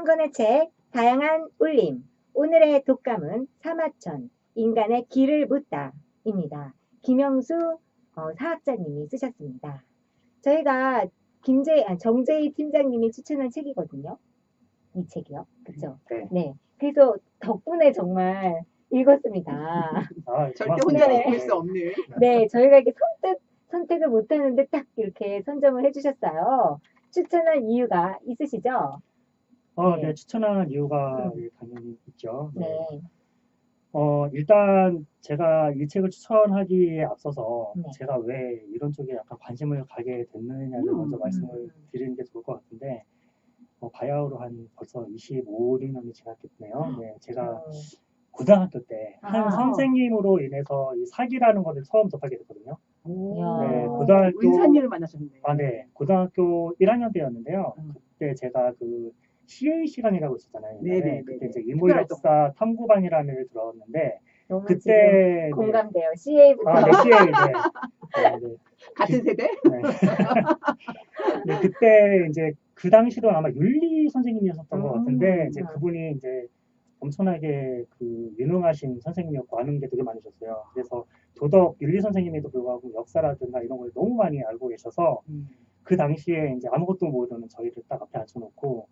한 권의 책, 다양한 울림. 오늘의 독감은 사마천, 인간의 길을 묻다입니다. 김영수 사학자님이 쓰셨습니다. 저희가 정재희 팀장님이 추천한 책이거든요. 이 책이요. 그렇죠? 네. 그래서 덕분에 정말 읽었습니다. 절대 혼자 읽을 수 없는. 네, 저희가 이렇게 선택을 못하는데 딱 이렇게 선점을 해주셨어요. 추천한 이유가 있으시죠? 네, 추천하는 이유가 당연히 있죠. 네. 일단 제가 이 책을 추천하기에 앞서서 네. 제가 왜 이런 쪽에 약간 관심을 가게 됐느냐를 먼저 말씀을 드리는 게 좋을 것 같은데, 바야흐로 한 벌써 25, 6년이 지났겠네요. 네, 제가 고등학교 때 한 선생님으로 인해서 이 사기라는 것을 처음 접하게 됐거든요. 네, 고등학교 은사님을 만나셨네. 네, 고등학교 1학년 때였는데요. 그때 제가 그 CA 시간이라고 있었잖아요. 그때 이제 인물역사 탐구반이라는 애를 들었는데 너무 그때 공감돼요. CA부터. 네, CA 네. 같은 세대? 네. 네, 그때 이제 그 당시도 아마 윤리 선생님이었던 것 같은데 이제 그분이 이제 엄청나게 그 유능하신 선생님이었고 아는 게 되게 많으셨어요. 그래서 도덕 윤리 선생님에도 불구하고 역사라든가 이런 걸 너무 많이 알고 계셔서 그 당시에 이제 아무것도 모르는 저희를 딱 앞에 앉혀놓고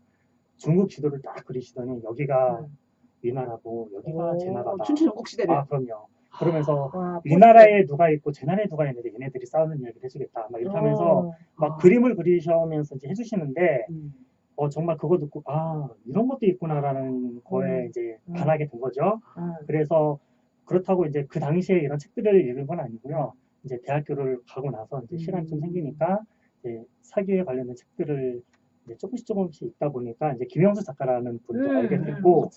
중국 지도를 딱 그리시더니 여기가 위나라고 여기가 제나라다. 춘추 전국 시대를. 그럼요. 그러면서 위나라에 누가 있고 제나라에 누가 있는데 얘네들이 싸우는 이야기를 해주겠다. 막 이렇게 하면서 막 그림을 그리셔면서 이제 해주시는데 정말 그거 듣고 이런 것도 있구나라는 거에 이제 반하게 된 거죠. 그래서 그렇다고 이제 그 당시에 이런 책들을 읽은 건 아니고요. 이제 대학교를 가고 나서 이제 시간이 좀 생기니까 이제 사기에 관련된 책들을 이제 조금씩 읽다 보니까 이제 김영수 작가라는 분도 알게 됐고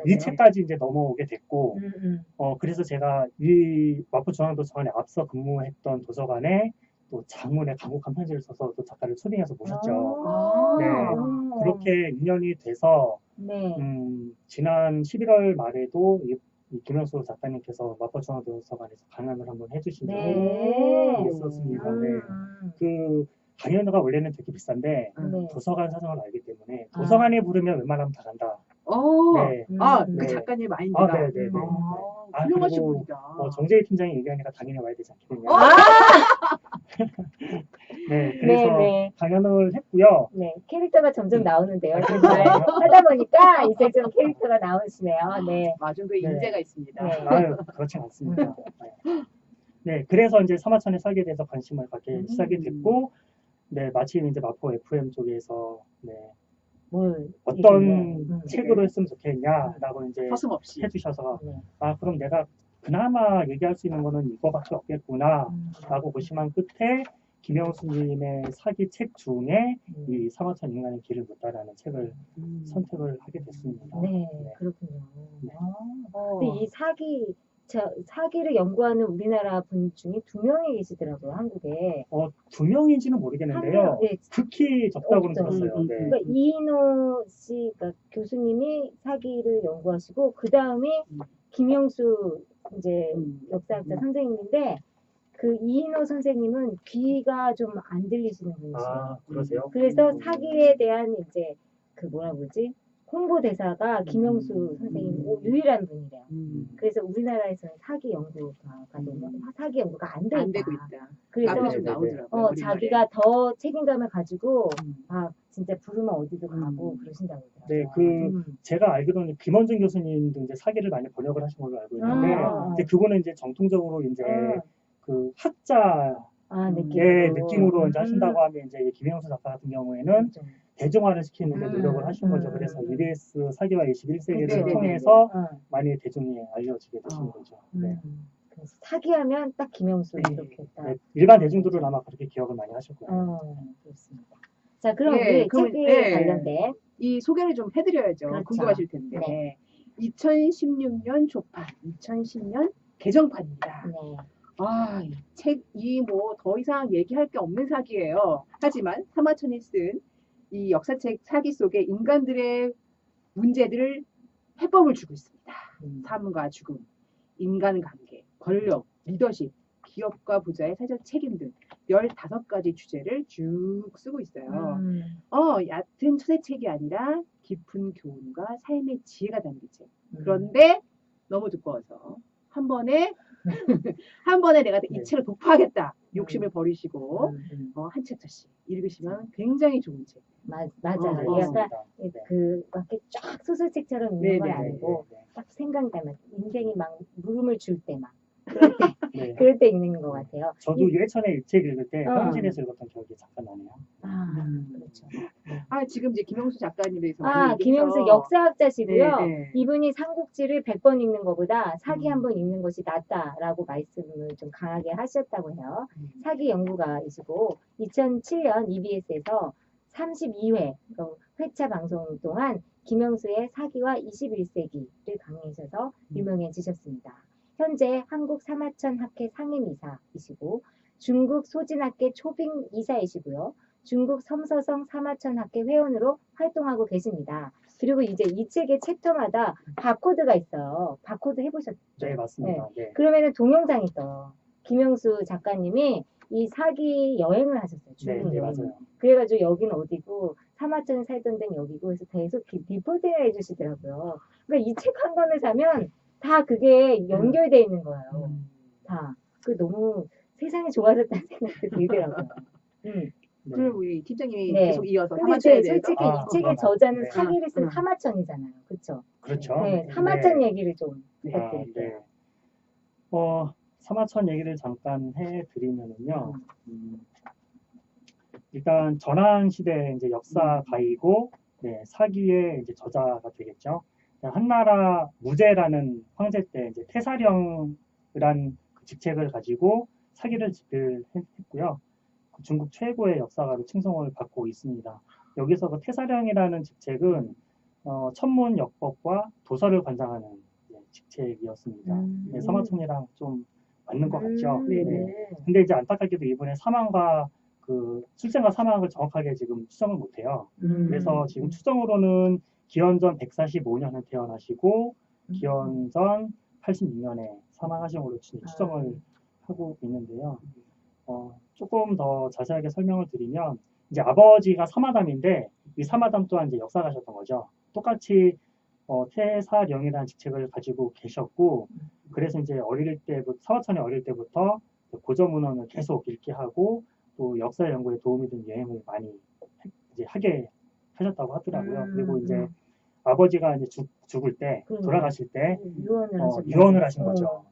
이 책까지 이제 넘어오게 됐고 그래서 제가 이 마포중앙도서관에 앞서 근무했던 도서관에 또 장문의 간곡한 편지를 써서 또 작가를 초빙해서 모셨죠. 네, 그렇게 인연이 돼서 지난 11월 말에도 이 김영수 작가님께서 마포중앙도서관에서 강연을 한번 해주신 적이 있었습니다. 그 강연료가 원래는 되게 비싼데 도서관 사정을 알기 때문에 도서관에 부르면 웬만하면 다 간다. 그 작가님 마인드가. 훌륭하신 분이다. 정재희 팀장이 얘기하니까 당연히 와야 되지 않겠느냐. 네, 그래서 강연을 했고요. 네, 캐릭터가 점점 나오는데요. 정말 하다 보니까 이제 좀 캐릭터가 나오시네요. 네. 마중도에 인재가 있습니다. 아유, 그렇진 않습니다. 네, 그래서 이제 사마천의 사기에 대해서 관심을 갖게 시작이 됐고, 네, 마침 이제 마포 FM 쪽에서 어떤 책으로 했으면 좋겠냐라고 이제 서슴없이 해주셔서 그럼 내가 그나마 얘기할 수 있는 거는 이거밖에 없겠구나라고 고심한 끝에 김영수님의 사기 책 중에 이 사마천 인간의 길을 묻다라는 책을 선택을 하게 됐습니다. 네, 그렇군요. 근데 이 사기를 연구하는 우리나라 분 중에 2명이 계시더라고요, 한국에. 2명인지는 모르겠는데요. 극히 적다고는 들었어요. 네. 그러니까 이인호 씨, 그러니까 교수님이 사기를 연구하시고 그 다음이 김영수 이제 역사학자 선생님인데 그 이인호 선생님은 귀가 좀 안 들리시는 분이시죠. 그러세요? 그래서 사기에 대한 이제 그 뭐라 그러지? 홍보대사가 김영수 선생님 유일한 분이래요. 그래서 우리나라에서는 사기 연구가 안 되고 있다. 그래서 자기가 더 책임감을 가지고 진짜 부르면 어디도 가고 그러신다고 그러더라고요. 네, 제가 알기로는 김원준 교수님도 이제 사기를 많이 번역을 하신 걸로 알고 있는데, 이제 그거는 이제 정통적으로 이제 그 학자 느낌으로 이제 하신다고 하면 이제 김영수 작가 같은 경우에는 대중화를 시키는 데 노력을 하신 거죠. 그래서 EBS 사기와 21세기를 통해서 많이 대중이 알려지게 되신 거죠. 그래서 사기하면 딱 김영수 이렇게 딱. 일반 대중들은 아마 그렇게 기억을 많이 하실 거예요. 그렇습니다. 자, 그럼 우리 책에 관련된 이 소개를 좀 해드려야죠. 그렇죠. 궁금하실 텐데 2016년 조판, 2010년 개정판입니다. 이 책이 뭐 더 이상 얘기할 게 없는 사기예요. 하지만 사마천이 쓴 이 역사책 사기 속에 인간들의 문제들을 해법을 주고 있습니다. 삶과 죽음, 인간관계, 권력, 리더십, 기업과 부자의 사회적 책임 등 15가지 주제를 쭉 쓰고 있어요. 얕은 초대책이 아니라 깊은 교훈과 삶의 지혜가 담긴 책. 그런데 너무 두꺼워서 한 번에 내가 이 책을 독파하겠다 욕심을 버리시고 한 챕터씩 읽으시면 굉장히 좋은 책. 맞아요. 약간 그렇게 쫙 소설책처럼 읽는 건 아니고 딱 생각나면 인생이 막 물음을 줄 때 막 그럴 때 읽는 것 같아요. 저도 예전에 이 책 읽을 때 화장실에서 읽었던 기억이 잠깐 나네요. 그렇죠. 지금 이제 김영수 작가님에서 김영수 역사학자시고요. 이분이 삼국지를 100번 읽는 것보다 사기 한 번 읽는 것이 낫다라고 말씀을 좀 강하게 하셨다고 해요. 사기 연구가이시고 2007년 EBS에서 32회 회차 방송 동안 김영수의 사기와 21세기를 강의하셔서 유명해지셨습니다. 현재 한국 사마천 학회 상임이사이시고 중국 소진학회 초빙 이사이시고요. 중국 섬서성 사마천 학회 회원으로 활동하고 계십니다. 그리고 이제 이 책의 챕터마다 바코드가 있어요. 바코드 해보셨죠? 네, 맞습니다. 네. 그러면은 동영상이 떠요. 김영수 작가님이 이 사기 여행을 하셨어요. 중국 네, 여행. 맞아요. 그래가지고 여기는 어디고 사마천에 살던 데는 여기고 해서 계속 리포팅을 해주시더라고요. 그러니까 이 책 한 권을 사면 다 그게 연결되어 있는 거예요. 다. 그 너무 세상이 좋아졌다는 생각이 들더라고요. 그럼 우리 팀장님이 계속 이어서 근데 이제 사마천에 솔직히 대해서? 이 책의 저자는 사기를 쓴 사마천이잖아요. 그렇죠? 그렇죠. 네, 사마천 얘기를 좀 부탁드릴게요. 사마천 얘기를 잠깐 해드리면은요. 일단 전환시대 이제 역사가이고 사기의 이제 저자가 되겠죠. 한나라 무제라는 황제 때 이제 태사령이란 그 직책을 가지고 사기를 했고요. 중국 최고의 역사가로 칭송을 받고 있습니다. 여기서 그 태사령이라는 직책은 천문역법과 도서를 관장하는 직책이었습니다. 사마천이랑 좀 맞는 것 같죠. 근데 이제 안타깝게도 이번에 사망과 그 출생과 사망을 정확하게 지금 추정을 못해요. 그래서 지금 추정으로는 기원전 145년에 태어나시고 기원전 86년에 사망하신 걸로 추정을 하고 있는데요. 조금 더 자세하게 설명을 드리면 이제 아버지가 사마담인데 이 사마담 또한 이제 역사가셨던 거죠. 똑같이 태사령이라는 직책을 가지고 계셨고 그래서 이제 사마천이 어릴 때부터 고전문헌을 계속 읽게 하고 또 역사 연구에 도움이 된 여행을 많이 이제 하게 하셨다고 하더라고요. 그리고 이제 아버지가 이제 죽을 때 돌아가실 때 유언을 하신 거죠.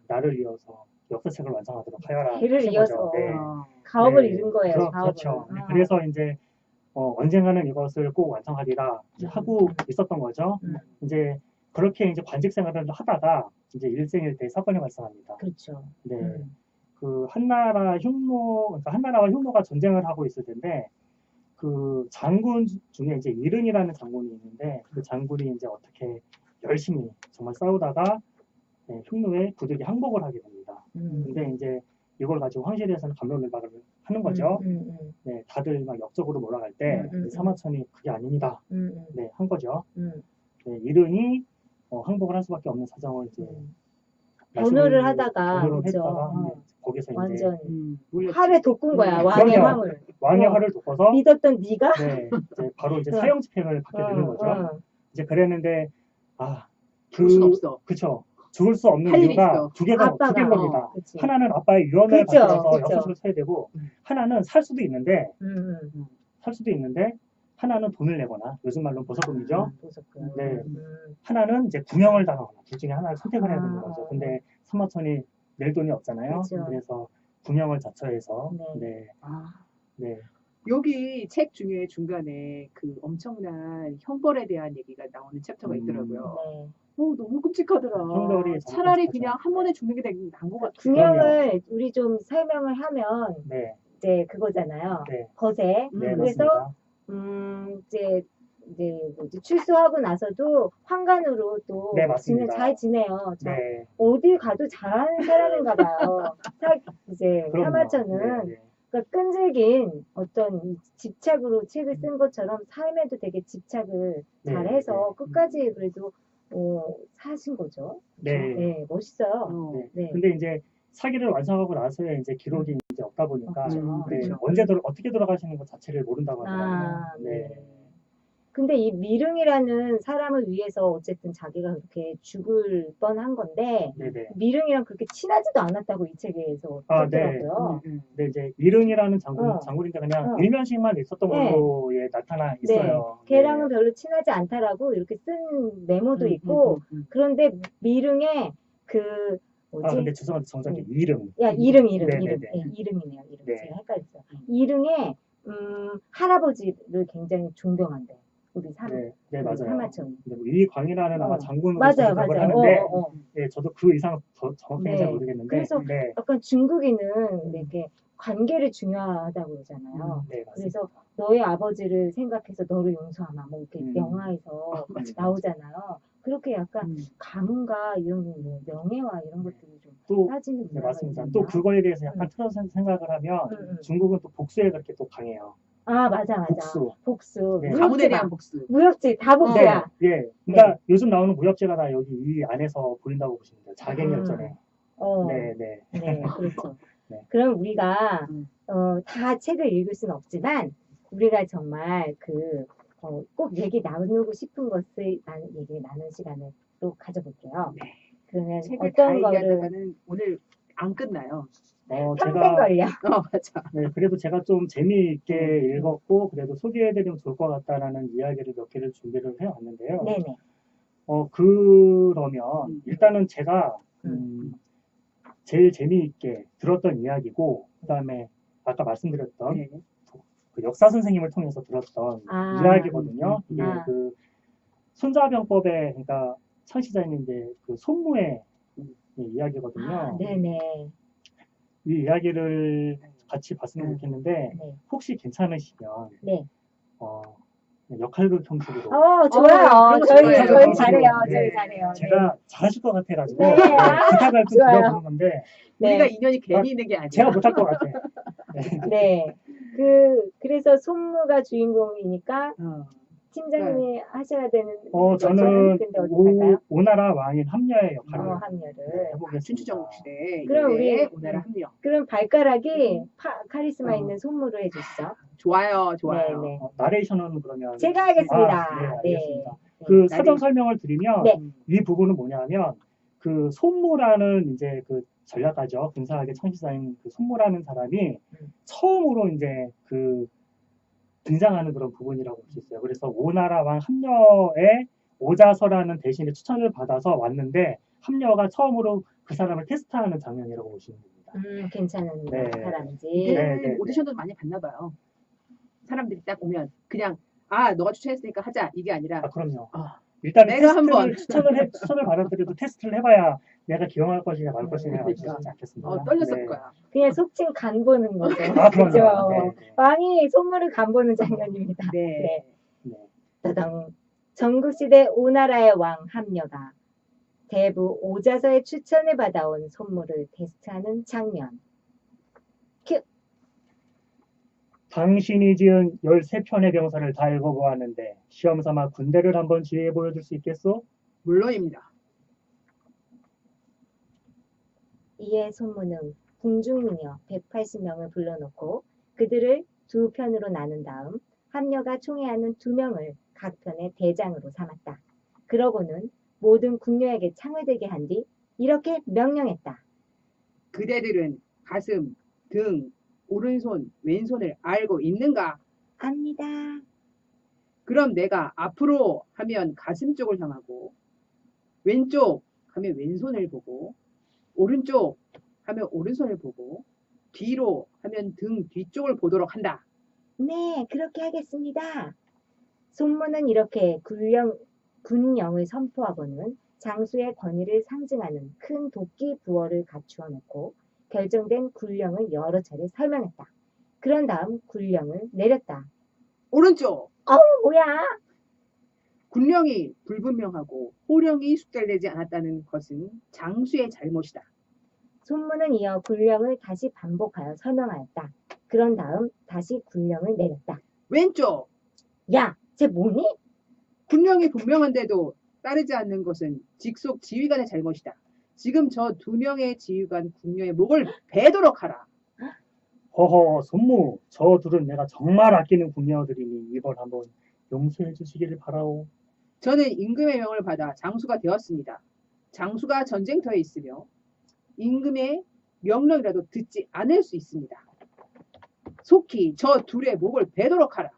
나를 이어서 역사책을 완성하도록 하여라. 길을 이어서 가업을 이룬 거예요. 그렇죠. 그래서 이제 언젠가는 이것을 꼭 완성하리라 하고 있었던 거죠. 이제 그렇게 이제 관직 생활을 하다가 이제 일생일 때 사건이 발생합니다. 그렇죠. 그 한나라와 흉노가 전쟁을 하고 있을 텐데 그 장군 중에 이제 이른이라는 장군이 있는데 그 장군이 이제 어떻게 열심히 정말 싸우다가 흉노에 부득이 항복을 하게 됩니다. 근데 이제 이걸 가지고 황실에서는 감론을박을 하는 거죠. 다들 막 역적으로 몰아갈 때 사마천이 그게 아닙니다. 한 거죠. 이른이 항복을 할 수밖에 없는 사정을 이제 변호를 하다가 거기서 완전 이제 화를 돋군 거야. 왕의 화를. 왕의 화를 돋궈서 믿었던 네가 이제 바로 이제 사형 집행을 받게 되는 거죠. 이제 그랬는데 죽을 순 없어. 그쵸. 죽을 수 없는 이유가 두 개인 겁니다. 하나는 아빠의 유언을 받들어서 역사책을 써야 되고 하나는 살 수도 있는데 하나는 돈을 내거나 요즘 말로 보석금이죠. 하나는 이제 궁형을 당하거나 둘 중에 하나를 선택을 해야 되는 거죠. 근데 사마천이 낼 돈이 없잖아요. 그래서 궁형을 자처해서 여기 책 중에 중간에 그 엄청난 형벌에 대한 얘기가 나오는 챕터가 있더라고요. 너무 끔찍하더라. 차라리 그냥 한 번에 죽는 게 나은 것 같아요. 궁형을 우리 좀 설명을 하면 이제 그거잖아요. 거세. 그래서 이제 뭐지 출소하고 나서도 황간으로 또 잘 지내요. 어디 가도 잘하는 사람인가 봐요. 이제 사마천은 그러니까 끈질긴 어떤 집착으로 책을 쓴 것처럼 삶에도 되게 집착을 잘해서 끝까지 그래도 사신 거죠. 멋있어요. 근데 이제 사기를 완성하고 나서야 이제 기록이 이제 없다 보니까 네, 그렇죠. 언제 어떻게 돌아가시는 것 자체를 모른다고 하더라고요. 네. 근데 이 미릉이라는 사람을 위해서 어쨌든 자기가 그렇게 죽을 뻔한 건데 네네. 미릉이랑 그렇게 친하지도 않았다고 이 책에서 썼더라고요. 근데 이제 미릉이라는 장군인데 그냥 일면식만 있었던 걸로 예, 나타나 있어요. 네. 걔랑은 별로 친하지 않다라고 이렇게 쓴 메모도 있고 그런데 미릉의 그 뭐지? 근데 죄송한데 정작이 이름. 야, 이름. 네네네. 네, 이름이네요. 이름. 네. 제가 헷갈렸어요. 이름의 할아버지를 굉장히 존경한대. 우리 네, 맞아요. 사마천이. 근데 뭐 이광이라는 아마 장군으로 맞아요. 기억을 하는데, 네, 저도 그 이상 정확하게 잘 모르겠는데. 그래서 약간 중국인은 이렇게 관계를 중요하다고 그러잖아요. 네, 맞습니다. 그래서 너의 아버지를 생각해서 너를 용서하마. 뭐 이렇게 영화에서 나오잖아요. 그렇게 약간 가문과 이런 뭐 명예와 이런 것들이 좀 따지는 네, 맞습니다. 또 그거에 대해서 약간 틀어서 생각을 하면 중국은 또 복수에 그렇게 또 강해요. 아, 맞아. 복수. 네. 가문에 대한 복수. 무협지 다 복수야. 네. 그러니까 요즘 나오는 무협지가 다 여기 이 안에서 보인다고 보시면 돼요. 자객열전에. 네, 그렇죠. 네. 그럼 우리가 다 책을 읽을 수는 없지만 우리가 정말 꼭 얘기 나누고 싶은 것을 얘기 나눈 시간을 또 가져볼게요. 네. 그러면 책을 어떤 다 거를 얘기하다가는 오늘 안 끝나요. 평생 걸려. 맞아. 네, 그래도 제가 좀 재미있게 읽었고 그래도 소개해드리면 좋을 것 같다라는 이야기를 몇 개를 준비를 해왔는데요. 네네. 그러면 일단은 제가 제일 재미있게 들었던 이야기고 그다음에 아까 말씀드렸던 그 역사 선생님을 통해서 들었던 이야기거든요. 이게 그 손자병법에 그러니까 창시자인 이제 그 손무의 이야기거든요. 네네. 이 이야기를 같이 봤으면 좋겠는데 혹시 괜찮으시면 역할극 형식으로 좋아요. 저희 잘해요. 네. 저희 잘해요. 제가 잘하실 것 같아가지고 네. 부탁을 좀 드려보는 건데 우리가 인연이 괜히 있는 게 아니라 제가 못할 것 같아. 네. 그래서 손무가 주인공이니까 팀장님이 하셔야 되는 저는 근데 어디 갈까요? 오나라 왕인 함녀의 역할을 함녀를 해보겠습니다. 춘추전국 시대 그럼 우리 오나라 함녀. 그럼 발가락이 카리스마 있는 손무를 해주시죠. 좋아요. 네. 나레이션은 그러면 제가 하겠습니다. 네, 알겠습니다. 그 사전 설명을 드리면 이 부분은 뭐냐면 그 손무라는 이제 그 전략가죠. 근사하게 창시자인 그 손무라는 사람이 처음으로 이제 그 등장하는 그런 부분이라고 볼 수 있어요. 그래서 오나라 왕 함녀의 오자서라는 대신에 추천을 받아서 왔는데 함녀가 처음으로 그 사람을 테스트하는 장면이라고 보시면 됩니다. 괜찮은 사람인지. 오디션도 많이 봤나 봐요. 사람들이 딱 오면 그냥 너가 추천했으니까 하자 이게 아니라 그럼요. 일단 내가 한번 추천을 받아들여도 테스트를 해봐야 내가 기억할 것이냐 말 것이냐 알지 않겠습니다. 떨렸을 거야. 그냥 속칭 간 보는 거죠. 그럼요. 왕이 손무를 간 보는 장면입니다. 네. 따당. 전국시대 오나라의 왕 함녀가 대부 오자서의 추천을 받아온 손무를 테스트하는 장면. 큐. 당신이 지은 13편의 병사를 다 읽어보았는데 시험삼아 군대를 한번 지휘해 보여줄 수 있겠소? 물론입니다. 이에 손무는 궁중미녀 180명을 불러놓고 그들을 두 편으로 나눈 다음 함녀가 총애하는 2명을 각 편의 대장으로 삼았다. 그러고는 모든 궁녀에게 창을 들게 한 뒤 이렇게 명령했다. 그대들은 가슴, 등, 오른손, 왼손을 알고 있는가? 압니다. 그럼 내가 앞으로 하면 가슴 쪽을 향하고 왼쪽 하면 왼손을 보고 오른쪽 하면 오른손을 보고 뒤로 하면 등 뒤쪽을 보도록 한다. 네, 그렇게 하겠습니다. 손무는 이렇게 군령을 선포하고는 장수의 권위를 상징하는 큰 도끼 부어를 갖추어 놓고 결정된 군령을 여러 차례 설명했다. 그런 다음 군령을 내렸다. 오른쪽! 뭐야? 군령이 불분명하고 호령이 숙달되지 않았다는 것은 장수의 잘못이다. 손무는 이어 군령을 다시 반복하여 설명하였다. 그런 다음 다시 군령을 내렸다. 왼쪽! 야, 쟤 뭐니? 군령이 분명한데도 따르지 않는 것은 직속 지휘관의 잘못이다. 지금 저 2명의 지휘관 궁녀의 목을 베도록 하라. 허허 손무 저 둘은 내가 정말 아끼는 궁녀들이니 이걸 한번 용서해 주시기를 바라오. 저는 임금의 명을 받아 장수가 되었습니다. 장수가 전쟁터에 있으며 임금의 명령이라도 듣지 않을 수 있습니다. 속히 저 둘의 목을 베도록 하라.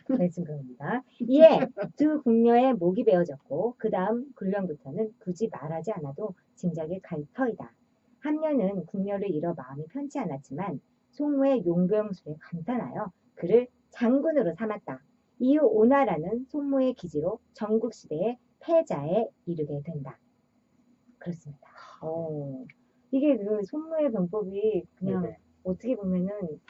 말씀입니다. 이에 두 궁녀의 목이 베어졌고 그 다음 굴령부터는 굳이 말하지 않아도 짐작이 갈 터이다. 함녀는 궁녀를 잃어 마음이 편치 않았지만 송무의 용병술에 감탄하여 그를 장군으로 삼았다. 이후 오나라는 송무의 기지로 전국시대의 패자에 이르게 된다. 그렇습니다. 이게 그 송무의 병법이 그냥 네네. 어떻게 보면은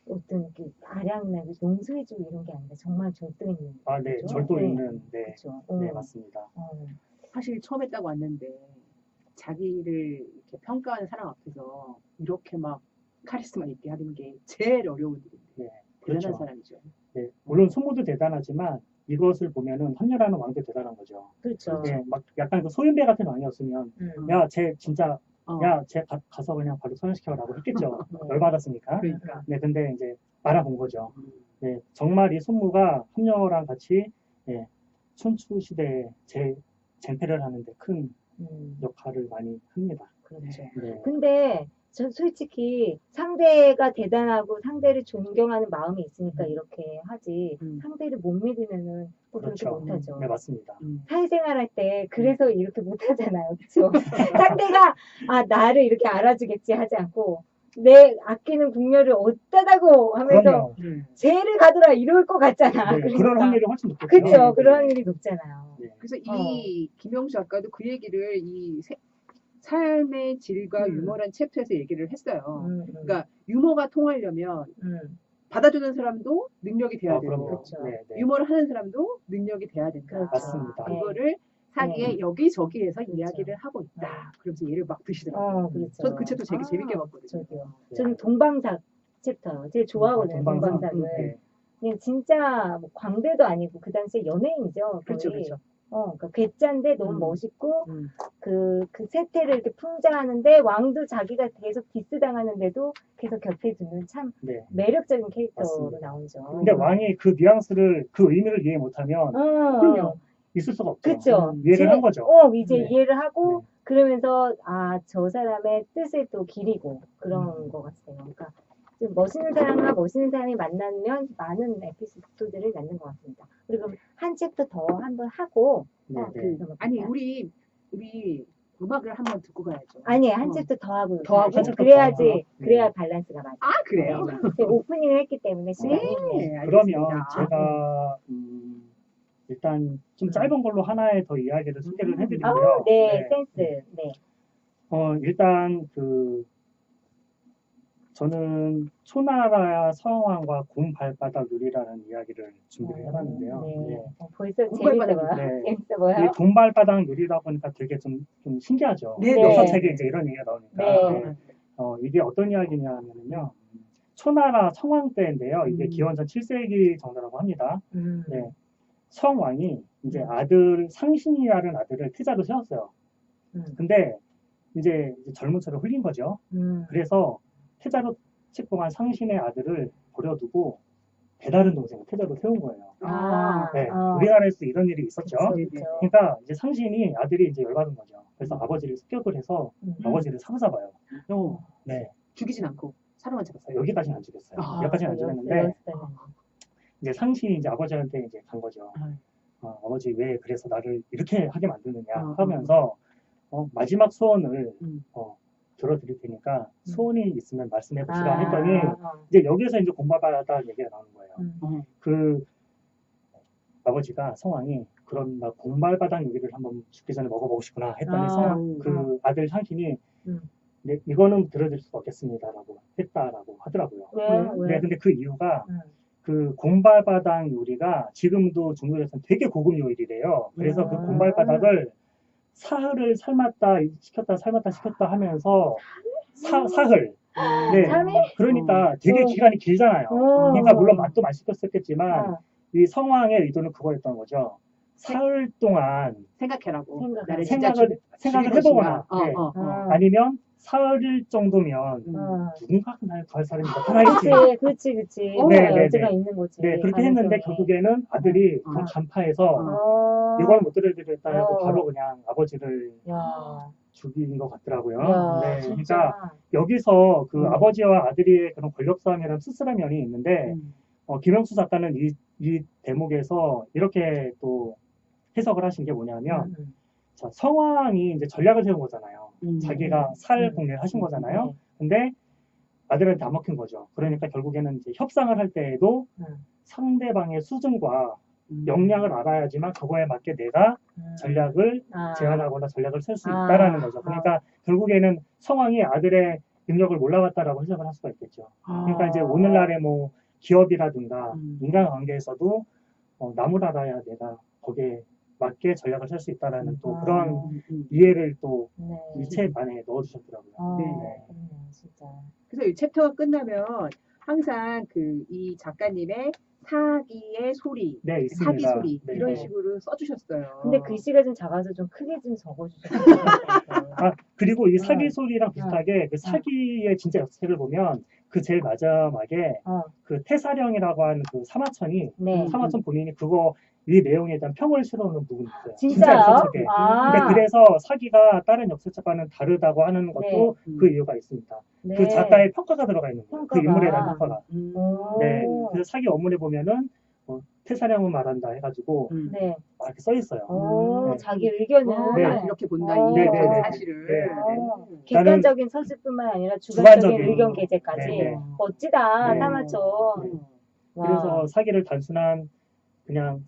어떤 그 아량나 용서해주고 이런 게 아니라 정말 절도 있는 아, 네, 거죠? 절도 네. 있는, 네, 그렇죠. 네, 맞습니다. 사실 처음에 딱 왔는데 자기를 이렇게 평가하는 사람 앞에서 이렇게 막 카리스마 있게 하는 게 제일 어려운 일인데 네, 대단한 그렇죠. 사람이죠. 네, 물론 손무도 대단하지만 이것을 보면은 함녀라는 왕도 대단한 거죠. 그렇죠. 네, 막 약간 그 소윤배 같은 왕이었으면 야, 쟤 진짜 야, 쟤 가서 그냥 바로 소환시켜라고 했겠죠. 열받았으니까. 그러니까. 네, 근데 이제 알아본 거죠. 네, 정말 이 손무가 함녀랑 같이 네, 춘추 시대에 쟁패를 하는데 큰 역할을 많이 합니다. 그렇죠. 네. 근데 전 솔직히 상대가 대단하고 상대를 존경하는 마음이 있으니까 이렇게 하지 상대를 못 믿으면은 또 그렇게 그렇죠. 못하죠. 네, 맞습니다. 사회생활 할 때 그래서 이렇게 못하잖아요. 그렇죠. 상대가 나를 이렇게 알아주겠지 하지 않고 내 아끼는 궁녀를 어떠다고 하면서 그럼요. 죄를 가더라 이럴 것 같잖아. 네, 그러니까. 그런 확률이 훨씬 높겠죠. 그렇죠. 네. 그런 확률이 높잖아요. 네. 그래서 이 김영수 작가도 그 얘기를 이 삶의 질과 유머란 챕터에서 얘기를 했어요. 그러니까 유머가 통하려면 받아주는 사람도 능력이 돼야 되고 그렇죠. 네, 네. 유머를 하는 사람도 능력이 돼야 된다. 그렇죠. 맞습니다. 그거를 사기에 여기저기에서 그렇죠. 이야기를 하고 있다. 그러면서 얘를 막 드시더라고요. 그렇죠. 저는 그 챕터 되게 재밌게 봤거든요. 저도요. 네. 저는 동방삭 챕터 되게 좋아하거든요. 동방삭을. 네. 그냥 진짜 뭐 광대도 아니고 그 당시에 연예인이죠. 거의. 그렇죠, 그렇죠. 그러니까 괴짜인데 너무 멋있고 음. 그 세태를 이렇게 풍자하는데 왕도 자기가 계속 디스 당하는데도 계속 곁에 두는 참 네. 매력적인 캐릭터로 맞습니다. 나오죠. 근데 왕이 그 뉘앙스를 그 의미를 이해 못하면 그럼요. 있을 수가 없죠. 그렇죠. 이해를 한 거죠. 이제 네. 이해를 하고 네. 그러면서 저 사람의 뜻을 또 기리고 그런 것 같아요. 그러니까 좀 멋있는 사람과 멋있는 사람이 만나면 많은 에피소드를 낳는 것 같습니다. 우리 그럼 한 챕터 더 한번 하고 네, 네. 그래서 아니 우리 음악을 한번 듣고 가야죠. 아니 한 챕터 더 하고 더 하고? 가야죠. 한 챕터 그래야지 더 하고. 그래야 네. 밸런스가 맞아요. 아 그래요? 네. 오프닝을 했기 때문에 시간이 네, 알겠습니다. 그러면 제가 일단 좀 짧은 걸로 하나의 더 이야기를 소개를 해드리고요. 네, 센스. 네. 일단 저는 초나라 서왕과 곰 발바닥 요리라는 이야기를 준비를 해봤는데요. 네. 네. 벌써 곰 재밌어 발바닥. 보여. 네. 재밌어 보여. 이 곰 발바닥 요리다 보니까 되게 좀 신기하죠. 네, 네. 역사책에 이제 이런 얘기가 나오니까. 네. 네. 이게 어떤 이야기냐면요. 초나라 성왕 때인데요. 이게 기원전 7세기 정도라고 합니다. 네. 성왕이 이제 아들 상신이라는 아들을 태자로 세웠어요. 근데 이제 젊은 철을 흘린 거죠. 그래서 태자로 책봉한 상신의 아들을 버려두고 배다른 동생을 태자로 세운 거예요. 네. 우리나라에서 이런 일이 있었죠. 그렇죠. 그러니까 이제 상신이 아들이 이제 열받은 거죠. 그래서 아버지를 습격을 해서 아버지를 사로잡아요. 네. 죽이진 않고 사로만 잡았어요. 여기까지는 안 죽였어요. 여기까지는 안 죽였는데 이제 상신이 이제 아버지한테 이제 간 거죠. 아버지 왜 그래서 나를 이렇게 하게 만드느냐 하면서 마지막 소원을 들어드릴 테니까 소원이 있으면 말씀해 보시라 했더니 이제 여기서 이제 곰발바닥 얘기가 나오는 거예요. 그 아버지가 성왕이 그럼 나 곰발바닥 요리를 한번 죽기 전에 먹어보고 싶구나 했더니 성왕 그 아들 상신이 네, 이거는 들어드릴 수가 없겠습니다라고 했다라고 하더라고요. 왜? 네, 근데 그 이유가 그 곰발바닥 요리가 지금도 중국에서는 되게 고급 요리래요. 그래서 그 곰발바닥을 사흘을 삶았다 식혔다 하면서 사흘. 네. 그러니까 되게 기간이 길잖아요. 그러니까 물론 맛도 맛있었겠지만 이 성왕의 의도는 그거였던 거죠. 사흘 동안 생각해라고. 생각하고. 나를 진짜 생각을 죽일 해보거나, 것이냐. 네. 어. 아니면 사흘 정도면 누군가 나를 더 사람이 나타나겠지. 그렇지. 네, 네, 여지가 네. 있는 거지. 네, 그렇게 했는데 가능성이. 결국에는 아들이 더 간파해서 이걸 못 들어드렸다 해고 바로 그냥 아버지를 야, 죽인 것 같더라고요. 야, 네, 진짜. 그러니까 여기서 그 아버지와 아들의 그런 권력 싸움이라는 씁쓸한 면이 있는데 김영수 작가는 이 대목에서 이렇게 또 해석을 하신 게 뭐냐면 자, 성왕이 이제 전략을 세운 거잖아요. 자기가 살 공략을 하신 거잖아요. 네. 근데 아들한테 안 먹힌 거죠. 그러니까 결국에는 이제 협상을 할 때에도 상대방의 수준과 역량을 알아야지만 그거에 맞게 내가 전략을 제안하거나 전략을 쓸 수 있다라는 거죠. 그러니까 결국에는 성왕이 아들의 능력을 몰라봤다라고 해석을 할 수가 있겠죠. 그러니까 이제 오늘날의 뭐 기업이라든가 인간관계에서도 남을 알아야 내가 거기에 맞게 전략을 쓸 수 있다라는 또 그런 이해를 또 이 책 안에 넣어주셨더라고요. 네. 진짜. 그래서 이 챕터가 끝나면 항상 그 이 작가님의 사기의 소리, 네, 있습니다. 사기 소리 네, 이런 네. 식으로 써주셨어요. 근데 글씨가 좀 작아서 좀 크게 좀 적어주셨어요. 아, 그리고 이 사기 소리랑 비슷하게 그 사기의 진짜 역사를 보면 그 제일 마지막에 그 태사령이라고 하는 그 사마천이 네. 사마천 본인이 그거 이 내용에 대한 평을 실어놓은 부분이 있어요. 진짜요? 역사책에. 아. 근데 그래서 사기가 다른 역사책과는 다르다고 하는 것도 그 이유가 있습니다. 네. 그 작가의 평가가 들어가 있는 거예요. 그 인물에 대한 평가가. 네. 그래서 사기 원문에 보면은 태사령은 말한다 해가지고 네. 이렇게 써 있어요. 네. 자기 의견을 네. 이렇게 본다 네, 이 네, 네. 사실을. 네. 객관적인 서술뿐만 아니라 주관적인 주관적인 의견 게재까지. 네, 네. 멋지다, 네. 사마천. 와. 그래서 사기를 단순한 그냥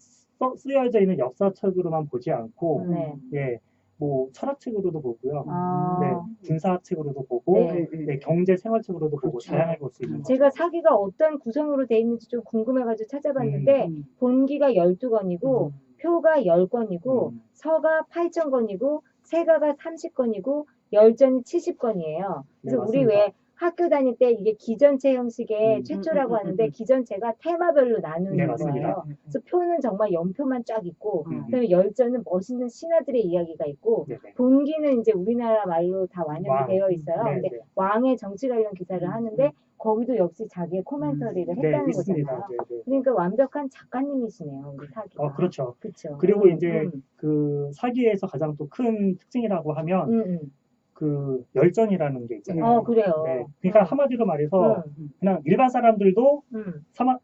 쓰여져 있는 역사책으로만 보지 않고 네. 예, 뭐 철학책으로도 보고요. 아. 네, 군사책으로도 보고 네. 네, 경제 생활책으로도 보고 그렇죠. 다양하게 볼 수 있는 제가 거죠. 사기가 어떤 구성으로 돼 있는지 좀 궁금해가지고 찾아봤는데 본기가 12권이고 표가 10권이고 서가 8,000권이고 세가가 30권이고 열전이 70권이에요. 그래서 네, 우리 맞습니다. 왜 학교 다닐 때 이게 기전체 형식의 최초라고 하는데 기전체가 테마별로 나누는 네, 맞습니다. 거예요. 그래서 표는 정말 연표만 쫙 있고 그다음에 열전은 멋있는 신하들의 이야기가 있고 네네. 본기는 이제 우리나라 말로 다 완연히 왕. 되어 있어요. 네, 근데 네. 왕의 정치 관련 기사를 하는데 거기도 역시 자기의 코멘터리를 네, 했다는 있습니다. 거잖아요. 네, 네. 그러니까 완벽한 작가님이시네요, 우리 사기가. 그렇죠. 그렇죠. 그리고 이제 그 사기에서 가장 또 큰 특징이라고 하면 그 열전이라는 게 있잖아요. 그래요. 네. 그러니까 한마디로 말해서 그냥 일반 사람들도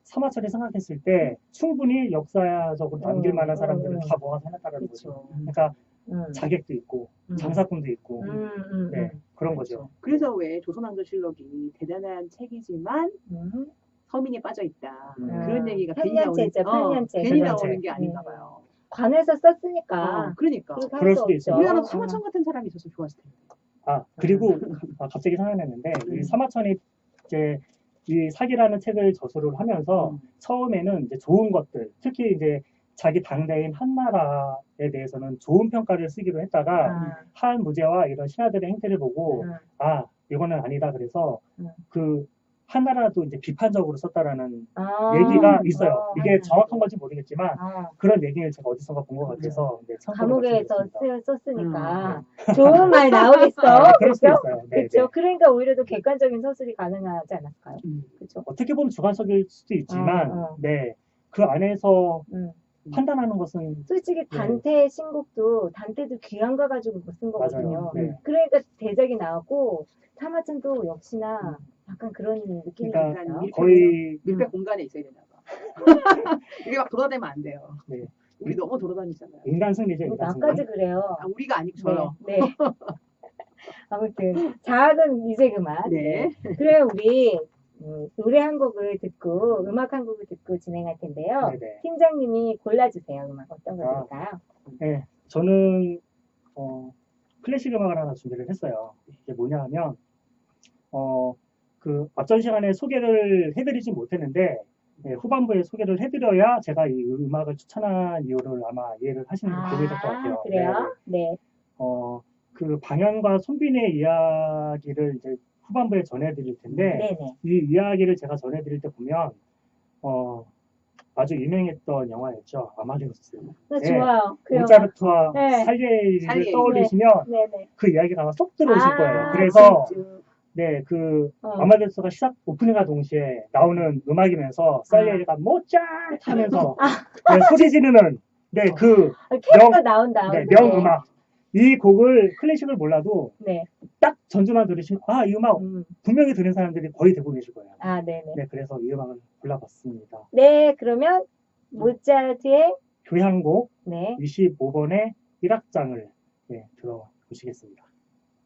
사마천이 생각했을 때 충분히 역사적으로 남길 만한 사람들을 다 모아서 해놨다는 거죠. 그러니까 자객도 있고 장사꾼도 있고 네, 그런 거죠. 그래서 왜 조선왕조실록이 대단한 책이지만 서민이 빠져 있다. 그런 얘기가 괜히 나오는, 편년체. 괜히 나오는 게 아닌가 봐요. 관에서 썼으니까. 그러니까. 그럴 수도 있죠. 우리나라 사마천 같은 사람이 있어서 좋았을 텐데. 그리고 갑자기 생각났는데 이 사마천이 이제 이 사기라는 책을 저술을 하면서 처음에는 이제 좋은 것들, 특히 이제 자기 당대인 한나라에 대해서는 좋은 평가를 쓰기로 했다가 한무제와 이런 신하들의 행태를 보고 이거는 아니다 그래서 그 한나라도 이제 비판적으로 썼다라는 얘기가 있어요. 이게 정확한 건지 모르겠지만 그런 얘기를 제가 어디선가 본 것 같아서 네, 감옥에서 썼으니까 좋은 말 나오겠어. 그럴 수 그렇죠? 있어요. 네, 그렇죠. 그러니까 오히려 더 객관적인 서술이 가능하지 않았을까요? 그렇죠. 어떻게 보면 주관적일 수도 있지만 네, 그 안에서 판단하는 것은 솔직히 단테의 신곡도 단테도 귀한 거 가지고 쓴 거거든요. 네. 그러니까 대작이 나왔고 사마천도 역시나 약간 그런 느낌이 그러니까 있어요. 거의 밀폐 공간에 있어야 되나 봐. 이게 막 돌아다니면 안 돼요. 네. 우리 너무 돌아다니잖아요. 인간 승리죠. 인간 승리. 나까지 그래요. 우리가 아니고 저요. 네. 아무튼 자학은 이제 그만. 네. 그래 우리 노래 한 곡을 듣고 음악 한 곡을 듣고 진행할 텐데요. 네네. 팀장님이 골라주세요. 음악 어떤 거 들을까요? 네, 저는 클래식 음악을 하나 준비를 했어요. 이게 뭐냐 하면 그 앞전 시간에 소개를 해드리진 못했는데 네, 후반부에 소개를 해드려야 제가 이 음악을 추천한 이유를 아마 이해를 하시는 게 도움이 될 것 같아요. 그래요? 네. 그 방향과 손빈의 이야기를 이제 후반부에 전해드릴 텐데 네네. 이 이야기를 제가 전해드릴 때 보면 아주 유명했던 영화였죠. 아마데우스. 네, 네. 좋아요. 그 영화. 모차르트와 네. 살리에를 살리에. 떠올리시면 네네. 그 이야기가 아마 쏙 들어오실 아, 거예요. 그래서 진짜. 네, 그 어. 아마데우스가 시작 오프닝과 동시에 나오는 음악이면서 살리에가 모차르트 하면서 네, 소리 지르는 네, 그 캐릭터 나온다. 네, 명음악. 이 곡을 클래식을 몰라도 네. 딱 전주만 들으시면 아, 이 음악 분명히 들은 사람들이 거의 대부분 계실 거예요. 아, 네네. 네, 그래서 이 음악을 골라봤습니다. 네, 그러면 모차르트의 교향곡 네. 25번의 1악장을 네, 들어보시겠습니다.